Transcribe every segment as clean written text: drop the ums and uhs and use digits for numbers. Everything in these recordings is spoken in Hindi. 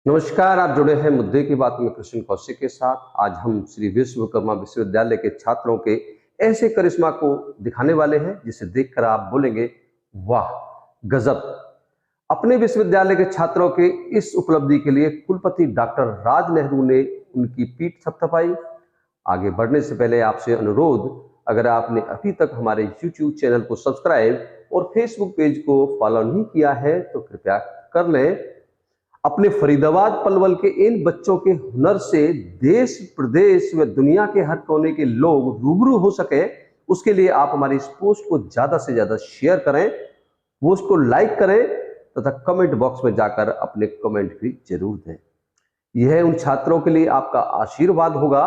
नमस्कार, आप जुड़े हैं मुद्दे की बात में कृष्ण कौशिक के साथ। आज हम श्री विश्वकर्मा विश्वविद्यालय के छात्रों के ऐसे करिश्मा को दिखाने वाले हैं जिसे देखकर आप बोलेंगे, वाह गजब। अपने विश्वविद्यालय के छात्रों के इस उपलब्धि के लिए कुलपति डॉक्टर राज नेहरू ने उनकी पीठ थपथपाई। आगे बढ़ने से पहले आपसे अनुरोध, अगर आपने अभी तक हमारे यूट्यूब चैनल को सब्सक्राइब और फेसबुक पेज को फॉलो नहीं किया है तो कृपया कर लें। अपने फरीदाबाद पलवल के इन बच्चों के हुनर से देश प्रदेश व दुनिया के हर कोने के लोग रूबरू हो सके, उसके लिए आप हमारी इस पोस्ट को ज्यादा से ज्यादा शेयर करें, पोस्ट को लाइक करें तथा कमेंट बॉक्स में जाकर अपने कमेंट भी जरूर दें। यह उन छात्रों के लिए आपका आशीर्वाद होगा।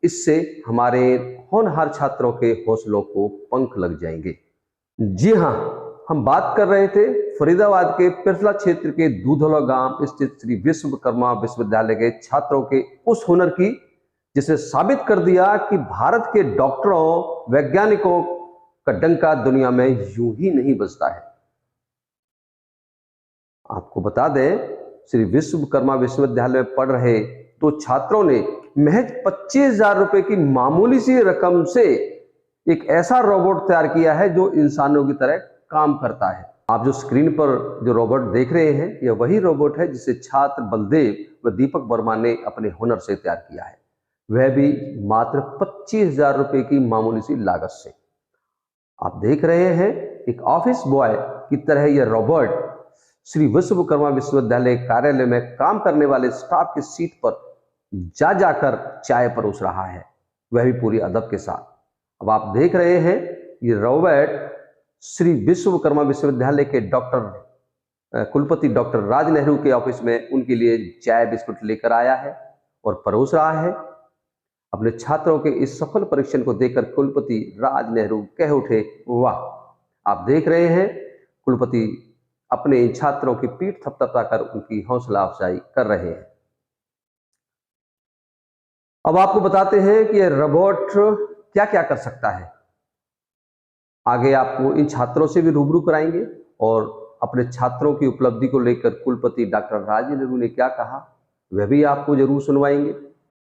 इससे हमारे होनहार छात्रों के हौसलों को पंख लग जाएंगे। जी हाँ, हम बात कर रहे थे फरीदाबाद के पिरसला क्षेत्र के दूधौला गांव स्थित श्री विश्वकर्मा विश्वविद्यालय के छात्रों के उस हुनर की, जिसे साबित कर दिया कि भारत के डॉक्टरों वैज्ञानिकों का डंका दुनिया में यूं ही नहीं बजता है। आपको बता दें, श्री विश्वकर्मा विश्वविद्यालय में पढ़ रहे दो छात्रों ने महज 25,000 रुपए की मामूली सी रकम से एक ऐसा रोबोट तैयार किया है जो इंसानों की तरह काम करता है। आप जो स्क्रीन पर जो रोबोट देख रहे हैं, यह वही रोबोट है जिसे छात्र बलदेव व दीपक वर्मा ने अपने हुनर से तैयार किया है, वह भी मात्र 25,000 रुपए की मामूली सी लागत से। आप देख रहे हैं, एक ऑफिस बॉय की तरह यह रोबोट श्री विश्वकर्मा विश्वविद्यालय कार्यालय में काम करने वाले स्टाफ की सीट पर जा जाकर चाय परोस रहा है, वह भी पूरी अदब के साथ। अब आप देख रहे हैं, ये रोबोट श्री विश्वकर्मा विश्वविद्यालय के कुलपति डॉक्टर राज नेहरू के ऑफिस में उनके लिए चाय बिस्कुट लेकर आया है और परोस रहा है। अपने छात्रों के इस सफल परीक्षण को देखकर कुलपति राज नेहरू कह उठे, वाह। आप देख रहे हैं, कुलपति अपने इन छात्रों की पीठ थपथपाकर उनकी हौसला अफजाई कर रहे हैं। अब आपको बताते हैं कि यह रोबोट क्या क्या कर सकता है। आगे आपको इन छात्रों से भी रूबरू कराएंगे और अपने छात्रों की उपलब्धि को लेकर कुलपति डॉक्टर राज नेहरू ने क्या कहा, वह भी आपको जरूर सुनवाएंगे।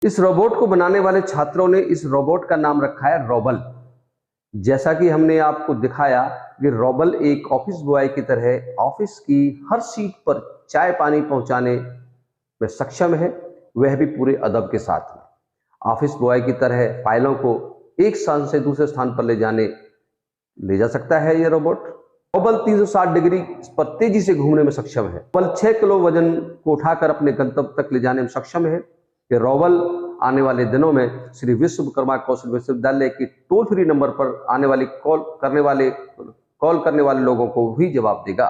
इस रोबोट को बनाने वाले छात्रों ने इस रोबोट का नाम रखा है रोबल। जैसा कि हमने आपको दिखाया कि रोबल एक ऑफिस बॉय की तरह ऑफिस की हर सीट पर चाय पानी पहुंचाने में सक्षम है, वह भी पूरे अदब के साथ में। ऑफिस बॉय की तरह फाइलों को एक स्थान से दूसरे स्थान पर ले जा सकता है यह रोबोट। रोबल 360 डिग्री पर तेजी से घूमने में सक्षम है। रोबल 6 किलो वजन को उठाकर अपने गंतव्य तक ले जाने में सक्षम है। यह रोबल आने वाले दिनों में श्री विश्वकर्मा कौशल विश्वविद्यालय की टोल फ्री नंबर पर आने वाली कॉल करने वाले लोगों को भी जवाब देगा।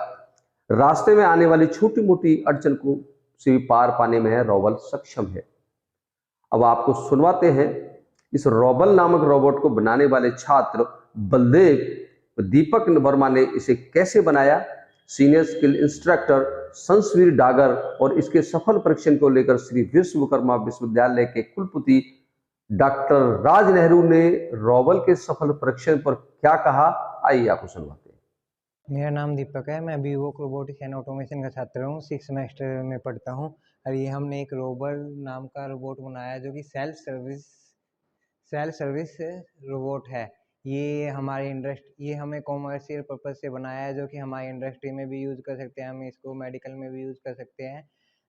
रास्ते में आने वाली छोटी मोटी अड़चन को से भी पार पाने में है रोबल सक्षम है। अब आपको सुनवाते हैं, इस रोबल नामक रोबोट को बनाने वाले छात्र बलदेव दीपक वर्मा ने इसे कैसे बनाया। सीनियर स्किल इंस्ट्रक्टर संसवीर डागर और इसके सफल परीक्षण को लेकर श्री विश्वकर्मा विश्वविद्यालय के कुलपति डॉक्टर राज नेहरू ने रोबल के सफल परीक्षण पर क्या कहा, आइए आपको सुनवाते हैं। मेरा नाम दीपक है। मैं बीवोक रोबोटिक्स एंड ऑटोमेशन का छात्र हूँ। 6 सेमेस्टर में पढ़ता हूँ और ये हमने एक रोबल नाम का रोबोट बनाया जो कि सेल्फ सर्विस रोबोट है। ये हमें कॉमर्शियल पर्पज से बनाया है, जो कि हमारी इंडस्ट्री में भी यूज़ कर सकते हैं। हम इसको मेडिकल में भी यूज़ कर सकते हैं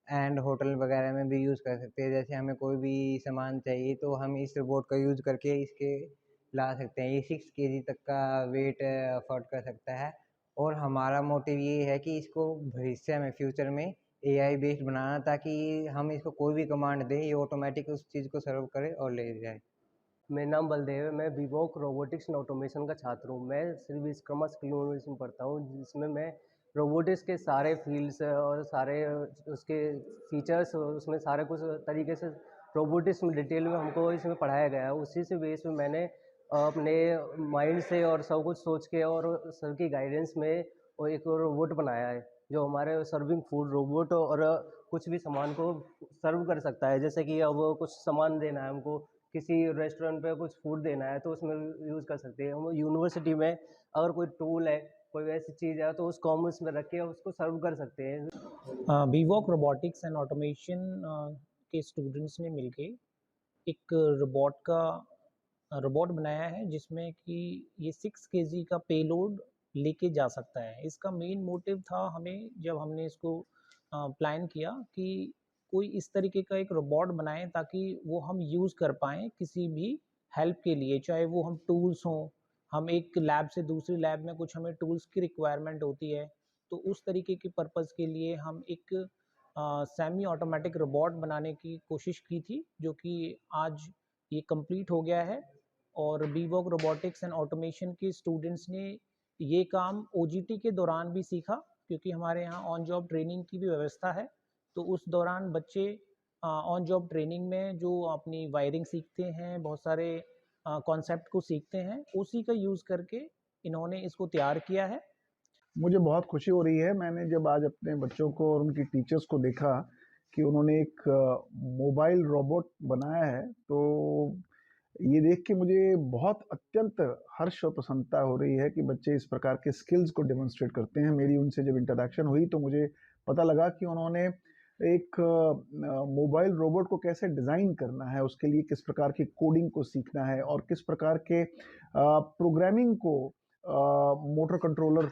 एंड होटल वगैरह में भी यूज़ कर सकते हैं। जैसे हमें कोई भी सामान चाहिए तो हम इस रोबोट का यूज़ करके इसके ला सकते हैं। ये 6 केजी तक का वेट अफोर्ड कर सकता है और हमारा मोटिव ये है कि इसको भविष्य में फ्यूचर में एआई बेस्ड बनाना, ताकि हम इसको कोई भी कमांड दें ये ऑटोमेटिक उस चीज़ को सर्व करे और ले जाए। मेरा नाम बलदेव है। मैं बीवोक रोबोटिक्स एंड ऑटोमेशन का छात्र हूँ। मैं श्री विश्वकर्मा स्किल यूनिवर्सिटी में पढ़ता हूँ, जिसमें मैं रोबोटिक्स के सारे फील्ड्स और सारे उसके फीचर्स, उसमें सारे कुछ तरीके से रोबोटिक्स में डिटेल में हमको इसमें पढ़ाया गया है। उसी से बेस में मैंने अपने माइंड से और सब कुछ सोच के और सर की गाइडेंस में वो एक रोबोट बनाया है, जो हमारे सर्विंग फूड रोबोट और कुछ भी सामान को सर्व कर सकता है। जैसे कि अब कुछ सामान देना है हमको, किसी रेस्टोरेंट पे कुछ फूड देना है तो उसमें यूज़ कर सकते हैं हम। यूनिवर्सिटी में अगर कोई टूल है कोई ऐसी चीज़ है तो उसको हम उसमें रख के उसको सर्व कर सकते हैं। बीवॉक रोबोटिक्स एंड ऑटोमेशन के स्टूडेंट्स ने मिलके एक रोबोट बनाया है जिसमें कि ये 6 केजी का पेलोड लेके जा सकता है। इसका मेन मोटिव था हमें, जब हमने इसको प्लान किया कि कोई इस तरीके का एक रोबोट बनाएं ताकि वो हम यूज़ कर पाएँ किसी भी हेल्प के लिए, चाहे वो हम टूल्स हों, हम एक लैब से दूसरी लैब में कुछ हमें टूल्स की रिक्वायरमेंट होती है, तो उस तरीके के पर्पज़ के लिए हम एक सेमी ऑटोमेटिक रोबोट बनाने की कोशिश की थी, जो कि आज ये कंप्लीट हो गया है। और बीवॉक रोबोटिक्स एंड ऑटोमेशन के स्टूडेंट्स ने ये काम ओजीटी के दौरान भी सीखा, क्योंकि हमारे यहाँ ऑन जॉब ट्रेनिंग की भी व्यवस्था है। तो उस दौरान बच्चे ऑन जॉब ट्रेनिंग में जो अपनी वायरिंग सीखते हैं, बहुत सारे कॉन्सेप्ट को सीखते हैं, उसी का यूज़ करके इन्होंने इसको तैयार किया है। मुझे बहुत खुशी हो रही है। मैंने जब आज अपने बच्चों को और उनकी टीचर्स को देखा कि उन्होंने एक मोबाइल रोबोट बनाया है, तो ये देख के मुझे बहुत अत्यंत हर्ष और प्रसन्नता हो रही है कि बच्चे इस प्रकार के स्किल्स को डेमोन्स्ट्रेट करते हैं। मेरी उनसे जब इंटरैक्शन हुई तो मुझे पता लगा कि उन्होंने एक मोबाइल रोबोट को कैसे डिज़ाइन करना है, उसके लिए किस प्रकार की कोडिंग को सीखना है और किस प्रकार के प्रोग्रामिंग को मोटर कंट्रोलर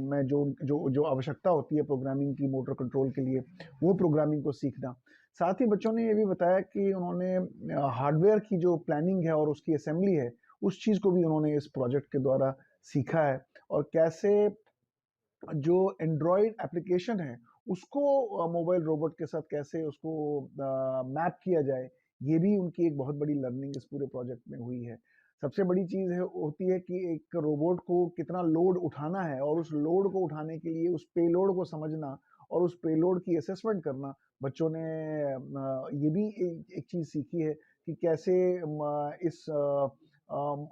में जो आवश्यकता होती है प्रोग्रामिंग की मोटर कंट्रोल के लिए, वो प्रोग्रामिंग को सीखना। साथ ही बच्चों ने ये भी बताया कि उन्होंने हार्डवेयर की जो प्लानिंग है और उसकी असेंबली है, उस चीज़ को भी उन्होंने इस प्रोजेक्ट के द्वारा सीखा है, और कैसे जो एंड्रॉयड एप्लीकेशन है उसको मोबाइल रोबोट के साथ कैसे उसको मैप किया जाए, ये भी उनकी एक बहुत बड़ी लर्निंग इस पूरे प्रोजेक्ट में हुई है। सबसे बड़ी चीज़ है होती है कि एक रोबोट को कितना लोड उठाना है, और उस लोड को उठाने के लिए उस पेलोड को समझना और उस पेलोड की असेसमेंट करना। बच्चों ने ये भी एक चीज़ सीखी है कि कैसे इस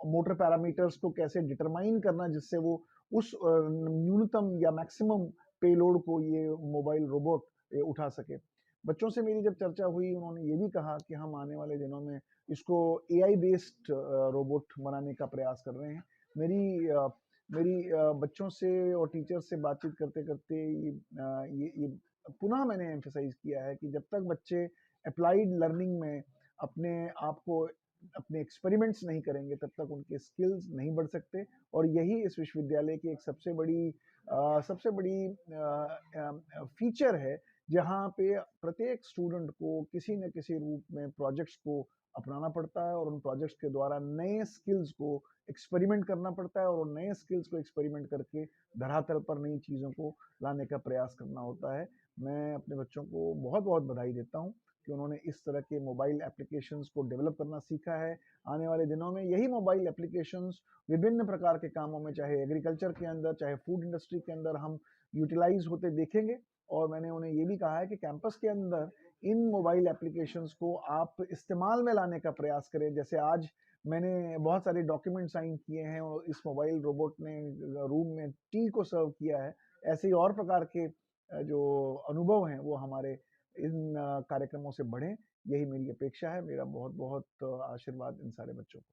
मोटर पैरामीटर्स को कैसे डिटरमाइन करना जिससे वो उस न्यूनतम या मैक्सिमम पेलोड को ये मोबाइल रोबोट उठा सके। बच्चों से मेरी जब चर्चा हुई, उन्होंने ये भी कहा कि हम आने वाले दिनों में इसको एआई बेस्ड रोबोट बनाने का प्रयास कर रहे हैं। मेरी बच्चों से और टीचर से बातचीत करते-करते ये पुनः मैंने एम्फसाइज़ किया है कि जब तक बच्चे एप्लाइड लर्निंग में अपने आप को अपने एक्सपेरिमेंट्स नहीं करेंगे, तब तक उनके स्किल्स नहीं बढ़ सकते। और यही इस विश्वविद्यालय की एक सबसे बड़ी फीचर है, जहाँ पे प्रत्येक स्टूडेंट को किसी न किसी रूप में प्रोजेक्ट्स को अपनाना पड़ता है, और उन प्रोजेक्ट्स के द्वारा नए स्किल्स को एक्सपेरिमेंट करना पड़ता है, और उन नए स्किल्स को एक्सपेरिमेंट करके धरातल पर नई चीज़ों को लाने का प्रयास करना होता है। मैं अपने बच्चों को बहुत-बहुत बधाई देता हूँ कि उन्होंने इस तरह के मोबाइल एप्लीकेशंस को डेवलप करना सीखा है। आने वाले दिनों में यही मोबाइल एप्लीकेशंस विभिन्न प्रकार के कामों में, चाहे एग्रीकल्चर के अंदर, चाहे फूड इंडस्ट्री के अंदर, हम यूटिलाइज़ होते देखेंगे। और मैंने उन्हें ये भी कहा है कि कैंपस के अंदर इन मोबाइल एप्लीकेशंस को आप इस्तेमाल में लाने का प्रयास करें। जैसे आज मैंने बहुत सारे डॉक्यूमेंट साइन किए हैं और इस मोबाइल रोबोट ने रूम में टी को सर्व किया है। ऐसे ही और प्रकार के जो अनुभव हैं वो हमारे इन कार्यक्रमों से बढ़ें, यही मेरी अपेक्षा है। मेरा बहुत-बहुत आशीर्वाद इन सारे बच्चों को।